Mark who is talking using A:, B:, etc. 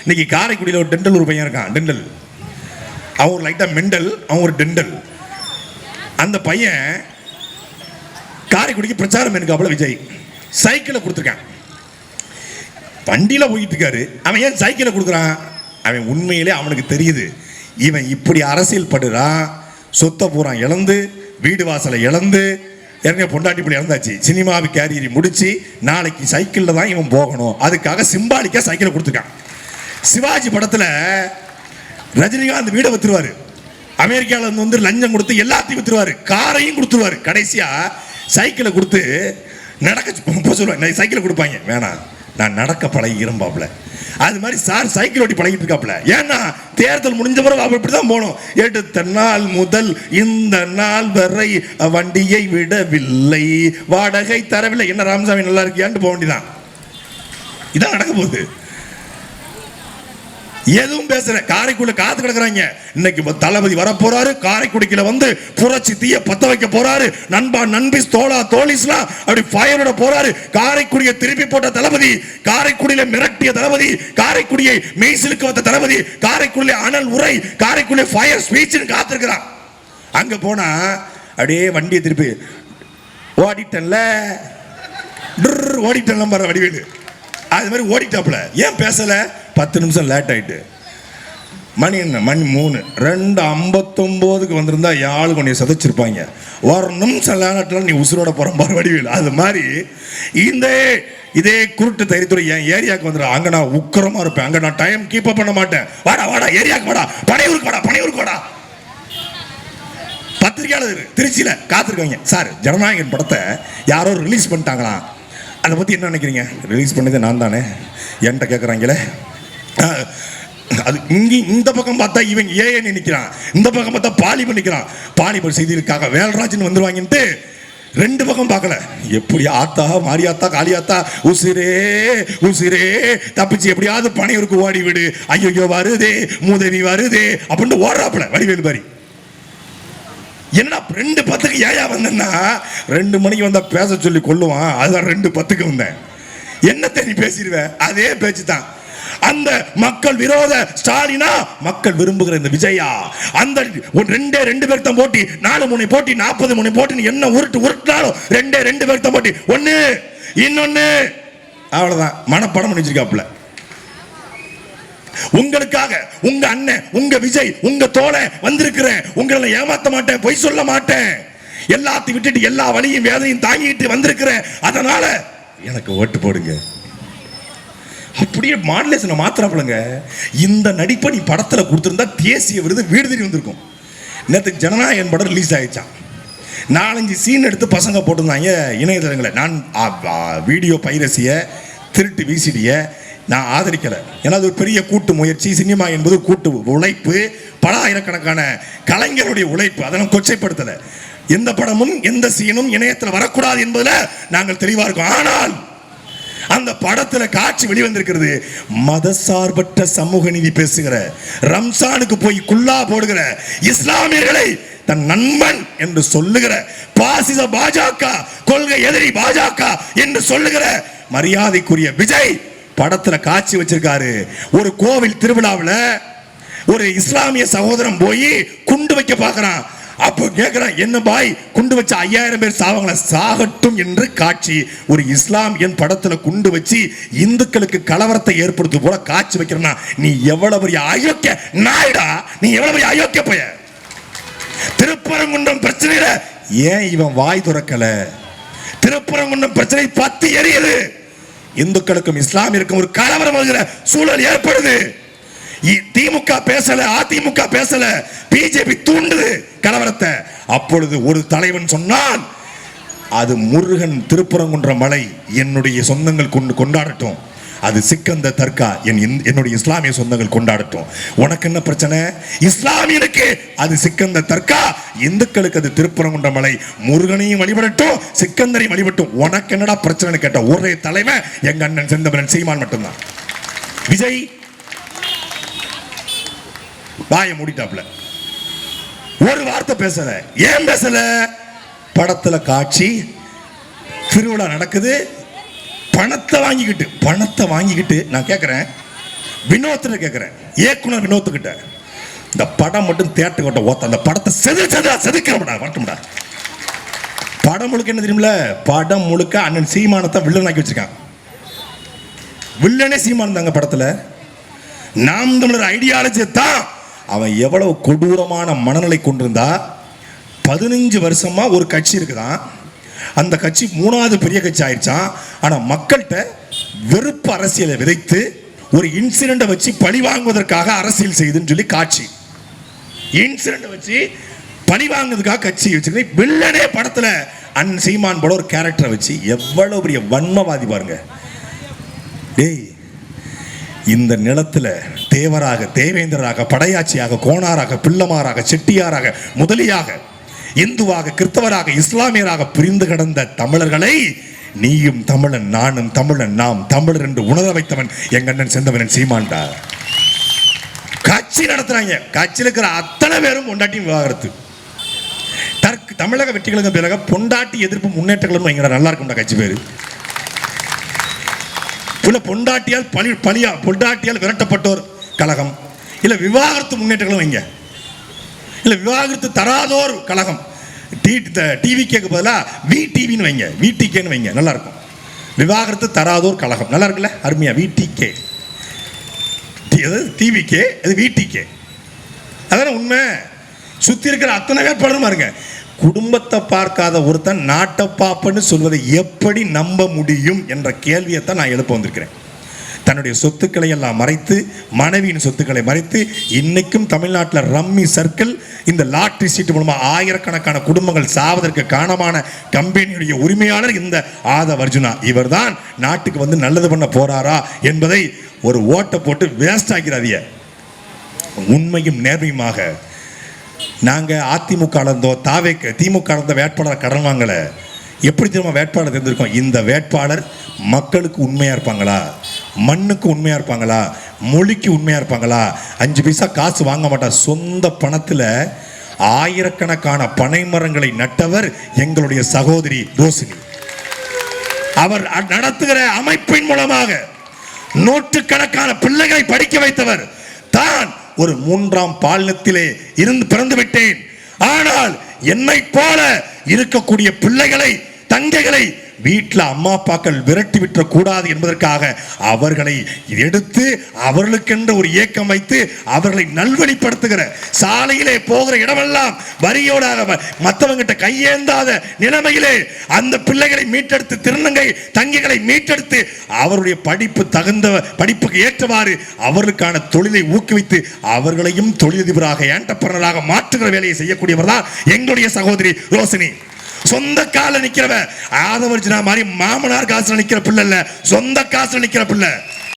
A: இன்னைக்கு காரைக்குடியில் ஒரு டெண்டல் ஒரு பையன் இருக்கான். டெண்டல் அவன் ஒரு லைட்டா மெண்டல், அவன் ஒரு டெண்டல். அந்த பையன் காரைக்குடிக்கு பிரச்சாரம் இருக்காப்புல. விஜய் சைக்கிளை கொடுத்துருக்கான். வண்டியில் போயிட்டு இருக்காரு. அவன் ஏன் சைக்கிளை கொடுக்குறான்? அவன் உண்மையிலே அவனுக்கு தெரியுது இவன் இப்படி அரசியல் படுறான், சொத்தை பூரா இழந்து, வீடு வாசலை இழந்து, ஏற்கனவே பொண்டாட்டி பிள்ளை இழந்தாச்சு, சினிமாவு கேரியரி முடிச்சு நாளைக்கு சைக்கிளில் தான் இவன் போகணும். அதுக்காக சிம்பாலிக்கா சைக்கிளை கொடுத்துருக்கான். சிவாஜி படத்தில் ரஜினிகாந்த் வீடை வித்துருவாரு, அமெரிக்காவில் வந்து லஞ்சம் கொடுத்து எல்லாத்தையும் வித்துருவாரு, காரையும் கொடுத்துருவாரு. கடைசியா சைக்கிளை கொடுத்து நடக்க சொல்லுவாங்க, சைக்கிளை கொடுப்பாங்க, வேணாம் நான் நடக்க பழகிறேன் பாப்புல. அது மாதிரி சார் சைக்கிள் ஓட்டி பழகிட்டு இருக்காப்புல. ஏன்னா தேர்தல் முடிஞ்ச பிறகு அவர் இப்படிதான் போகணும். எடுத்த நாள் முதல் இந்த நாள் வரை வண்டியை விடவில்லை, வாடகை தரவில்லை, என்ன ராமசாமி நல்லா இருக்கியான்னு போக வேண்டியதான். இதான் நடக்க போகுது. எதுவும் பேசல. காரைக்குடியில காத்து கிடக்குறாங்க. இன்னைக்கு தளபதி வர போறாரு, காரைக்குடிக்குள்ள வந்து புரட்சி தீய பத்த வைக்க போறாரு, நண்பா நண்பிஸ் தோளா தோழிஸ்லாம் அப்படி ஃபயரோட போறாரு. காரைக்குடியை திருப்பி போட்ட தளபதி, காரைக்குடியில மிரட்டிய தளபதி, காரைக்குடியை மெய்சிலுக்கு வந்த தளபதி, காரைக்குடியில அனல் உரை, காரைக்குடியில ஃபயர் ஸ்பீச் காத்திருக்கிறான். அங்க போனா அப்படியே வண்டியை திருப்பி ஓடிட்டன்ல ஓடிட்டன் பாரு வடிவேலு, அது மாதிரி ஓடிட்டாப்புல. ஏன் பேசல? 10 நிமிஷம் லேட் ஆயிட்டு. மணி என்ன? மணி 3, 2:59 வந்திருந்தா யாழ் கொஞ்சம் சதைச்சிருப்பாங்க. ஒரு நிமிஷம் லேட்டால நீ உசுரோட போற பாரு வடிவேலு. அது மாதிரி இதே குருட்டு தைரியத்துறை என் ஏரியாவுக்கு வந்துடும். அங்க நான் உக்கரமா இருப்பேன், அங்க நான் டைம் கீப் அப் பண்ண மாட்டேன். வாடா வாடா ஏரியாவுக்கு வாடா, பனையூருக்கு வாடா, பனையூருக்கு வாடா. பத்திரிகையாளர் திருச்சியில காத்திருக்காங்க. சார் ஜனநாயகன் படத்தை யாரோ ரிலீஸ் பண்ணிட்டாங்களாம், அதை பற்றி என்ன நினைக்கிறீங்க? ரிலீஸ் பண்ணது நான் தானே, என்கிட்ட கேட்குறாங்களே. அது இங்கே இந்த பக்கம் பார்த்தா இவங்க ஏன்னு நிற்கிறான், இந்த பக்கம் பார்த்தா பாலிமர் நிற்கிறான். பாலிமர் செய்திருக்காக வேல்ராஜன் வந்துருவாங்கன்ட்டு 2 பக்கம் பார்க்கல. எப்படி ஆத்தா மாரியாத்தா காளியாத்தா உசிரே உசிரே தப்பிச்சு எப்படியாவது பனையூருக்கு ஓடி விடு, ஐயோ வருதே மூதேவி வருதே அப்படின்னு ஓடுறாப்புல வடிவேலு மாதிரி. என்ன 2:10 ஏயா வந்தேன்னா 2 மணிக்கு வந்தா பேச சொல்லி கொள்ளுவான். அதுதான் 2:10 வந்தேன். என்னத்தை நீ பேசிடுவேன்? அதே பேச்சு தான். அந்த மக்கள் விரோத ஸ்டாலினா, மக்கள் விரும்புகிற இந்த விஜயா, அந்த 2 பேர் தான் போட்டி, 4 முனை போட்டி, 40 முனை போட்டி, என்ன உருட்டுனாலும் 2 பேர் தான் போட்டி. ஒண்ணு இன்னொன்னு அவ்வளவுதான் மனப்படம் பண்ணி வச்சிருக்காப்புல. உங்களுக்காக உங்க அண்ணன், உங்க விஜய், உங்க தோழ வந்திருக்கிறேன். உங்களை ஏமாத்த மாட்டேன், பொய் சொல்ல மாட்டேன், எல்லாத்தையும் விட்டுட்டு எல்லா வலியும் வேதனையும் தாங்கிட்டு வந்திருக்கிறேன். அதனால எனக்கு ஓட்டு போடுங்க. அப்படியே மாடுலேஷனை மாத்திராப்புலங்க. இந்த நடிப்பை நீ படத்துல கொடுத்திருந்தா தேசிய விருது வீடு தேடி வந்திருக்கும். நேற்றுக்கு ஜனநாயகன் படம் ரிலீஸ் ஆயிடுச்சான். 4-5 சீன் எடுத்து பசங்க போட்டிருந்தாங்க இணையதளங்களை. நான் வீடியோ பைரசிய, திருட்டு விசிடிய நான் ஆதரிக்கலை. ஏன்னா அது ஒரு பெரிய கூட்டு முயற்சி. சினிமா என்பது கூட்டு உழைப்பு, பல ஆயிரக்கணக்கான கலைஞருடைய உழைப்பு. அதை நான் கொச்சைப்படுத்தலை. எந்த படமும் எந்த சீனும் இணையத்தில் வரக்கூடாது என்பதில் நாங்கள் தெளிவா இருக்கோம். ஆனால் அந்த படத்துல காட்சி வெளிவந்திருக்கிறது. மதசார்பற்ற சமூக நீதி பேசுகிற, ரம்சானுக்கு போய் குல்லா போடுகிற, இஸ்லாமியர்களை தன் நண்பன் என்று சொல்லுகிற, பாசிச பாஜக கொள்கை எதிரி பாஜக என்று சொல்லுகிற மரியாதைக்குரிய விஜய் படத்துல காட்சி வச்சிருக்காரு. ஒரு கோவில் திருவிழாவில் ஒரு இஸ்லாமிய சகோதரன் போய் குண்டு வைக்க பார்க்கிறான். அப்போ கேட்கிறான், என்ன பாய் குண்டு வச்ச 5000 பேர் சாவாங்களா? சாகட்டும் என்று காட்சி. ஒரு இஸ்லாமியன் படத்துல குண்டு வச்சு இந்துக்களுக்கு கலவரத்தை ஏற்படுத்து போல காட்சி வைக்கிறனா, நீ எவ்வளவு பெரிய அயோக்கிய நாயுடா, நீ எவ்வளவு பெரிய அயோக்கிய போய. திருப்பரங்குன்றம் பிரச்சனையில ஏன் இவன் வாய் துறக்கல? திருப்பரங்குன்றம் பிரச்சனை 10 எரியுது. இந்துக்களுக்கும் இஸ்லாமியருக்கும் ஒரு கலவரம் வருகிற சூழல் ஏற்படுது. திமுக பேசல, அதிமுக பேசல, பிஜேபி தூண்டுது கலவரத்தை. அப்பொழுது ஒரு தலைவன் சொன்னான், அது முருகன் திருப்பரங்குன்ற மலை என்னுடைய சொந்தங்கள் கொண்டாடட்டும், அது சிக்கந்த தர்கா என்னுடைய இஸ்லாமிய சொந்தங்கள் கொண்டாடட்டும். உனக்கு என்ன பிரச்சனை? இஸ்லாமியனுக்கு அது சிக்கந்த தர்கா, இந்துக்களுக்கு அது திருப்பரங்குன்ற மலை. முருகனையும் வழிபடட்டும், சிக்கந்தரையும் வழிபட்டும், உனக்கு என்னடா பிரச்சனை கேட்ட ஒரே தலைவன் எங்க அண்ணன் செந்தமிழன் சீமான் மட்டும்தான். விஜய் வாயை மூடிட்டாப்ல, ஒரு வார்த்தை பேசல. ஏன் பேசல? படத்துல காட்சி, திருவிழா நடக்குது, பணத்தை வாங்கிக்கிட்டு நான் கேட்கிறேன், வினோத்திட்ட கேட்கிறேன், இயக்குனர் வினோத்துக்கிட்ட, இந்த படம் மட்டும் தியேட்டர் கொட்ட ஓத்த அந்த படத்தை செதுக்கிறா. படம் முழுக்க என்ன தெரியுமில்ல, படம் முழுக்க அண்ணன் சீமானத்தை வில்லன் ஆக்கி வச்சிருக்கான். வில்லனே சீமான் தாங்க படத்துல. நாம் தமிழர் ஐடியாலஜி தான். அவன் எவ்வளவு கொடூரமான மனநிலை கொண்டிருந்தா, 15 வருஷமா ஒரு கட்சி இருக்குதான், அந்த கட்சி 3வது பெரிய கட்சி ஆயிடுச்சான். ஆனா மக்கள்கிட்ட வெறுப்பு அரசியலை விதைத்து ஒரு இன்சிடென்ட் வச்சு பழி வாங்குவதற்காக அரசியல் செய்துன்னு சொல்லி காட்சி இன்சிடென்ட் வச்சு பழி வாங்குவதற்காக கட்சி வச்சுக்கிறேன். வில்லனே படத்துல அண்ணன் சீமான் போல ஒரு கேரக்டரை வச்சு எவ்வளவு பெரிய வன்மவாதி பாருங்க. டேய், இந்த நிலத்துல தேவராக, தேவேந்திரராக, படையாட்சியாக, கோணாராக, பிள்ளமாராக, செட்டியாராக, முதலியாக, இந்துவாக, கிறிஸ்தவராக, இஸ்லாமியராக பிரிந்து கிடந்த தமிழர்களை நீயும் தமிழன், நானும் தமிழன், நாம் தமிழர் என்று உணர வைத்தவன் எங்க அண்ணன் செந்தவன் சீமான்டா. கட்சி நடத்துறாங்க, கட்சியில் இருக்கிற அத்தனை பேரும் பொண்டாட்டியும் விவாகரத்து. தமிழக வெற்றிகளுக்கு பிறகு பொண்டாட்டி எதிர்ப்பு முன்னேற்றங்களும் வைங்க, நல்லா இருக்கும்டா கட்சி பேரு. பொண்டாட்டியால் பொண்டாட்டியால் விரட்டப்பட்டோர் கழகம், இல்ல விவாகரத்து முன்னேற்றங்களும் வைங்க, இல்ல விவாகரத்து தராதோர் கழகம், டிவிகேக்கு பதிலாக விடிவின்னு வைங்க, விடிகேன்னு வைங்க, நல்லா இருக்கும். விவாகரத்து தராதோர் கழகம் நல்லா இருக்குல்ல, அருமையா. விடிகே, டிவிகே, அது விடிகே, அதான உண்மை. சுத்தி இருக்கிற அத்தனை வேட்பாளரும் பாருங்க. குடும்பத்தை பார்க்காத ஒருத்தன் நாட்டை பாப்பன்னு சொல்வதை எப்படி நம்ப முடியும் என்ற கேள்வியை தான் நான் எழுப்ப வந்திருக்கிறேன். தன்னுடைய சொத்துக்களை எல்லாம் மறைத்து, மனைவியின் சொத்துக்களை மறைத்து, இன்னைக்கும் தமிழ்நாட்டில் ரம்மி சர்க்கிள், இந்த லாட்டரி சீட்டு மூலமா ஆயிரக்கணக்கான குடும்பங்கள் சாவதற்கு காரணமான கம்பெனியுடைய உரிமையாளர் இந்த ஆதவ் அர்ஜுனா. இவர் தான் நாட்டுக்கு வந்து நல்லது பண்ண போறாரா என்பதை ஒரு ஓட்டை போட்டு வேஸ்ட் ஆக்கிறாதிய. உண்மையும் நேர்மையுமாக நாங்கள் அதிமுக இருந்தோம், திமுக இருந்த வேட்பாளர் கடன் வாங்கல. எப்படி திரும்ப வேட்பாளர் தெரிஞ்சிருக்கோம்? இந்த வேட்பாளர் மக்களுக்கு உண்மையா இருப்பாங்களா, மண்ணுக்கு உண்மையா இருப்பாங்களா, மொழிக்கு உண்மையா இருப்பாங்களா, 5 பைசா காசு வாங்க மாட்டார். சொந்த பணத்தில் ஆயிரக்கணக்கான பனை மரங்களை நட்டவர் எங்களுடைய சகோதரி ரோசினி. அவர் நடத்துகிற அமைப்பின் மூலமாக நூற்றுக்கணக்கான பிள்ளைகளை படிக்க வைத்தவர் தான். ஒரு 3ஆம் பாலினத்திலே இருந்து பிறந்து விட்டேன், ஆனால் என்னை போல இருக்கக்கூடிய பிள்ளைகளை, தங்கைகளை வீட்டில் அம்மா அப்பாக்கள் விரட்டி விட்ட கூடாது என்பதற்காக அவர்களை எடுத்து அவர்களுக்கென்ற ஒரு இயக்கம் வைத்து அவர்களை நல்வழிப்படுத்துகிற, சாலையிலே போகிற இடமெல்லாம் வரியோடாக மற்றவங்கிட்ட கையேந்தாத நிலைமையிலே அந்த பிள்ளைகளை மீட்டெடுத்து, திருநங்கை தங்கைகளை மீட்டெடுத்து அவருடைய படிப்புக்கு ஏற்றவாறு அவர்களுக்கான தொழிலை ஊக்குவித்து அவர்களையும் தொழிலதிபராக, என்டர்பிரனராக மாற்றுகிற வேலையை செய்யக்கூடியவர் தான் எங்களுடைய சகோதரி ரோசினி. சொந்த கால நிக்கிறவ ஆதவர்ஜினா மாதிரி மாமனார் காசுல நிக்கிற பிள்ளை இல்ல, சொந்த காசுல நிக்கிற பிள்ளை.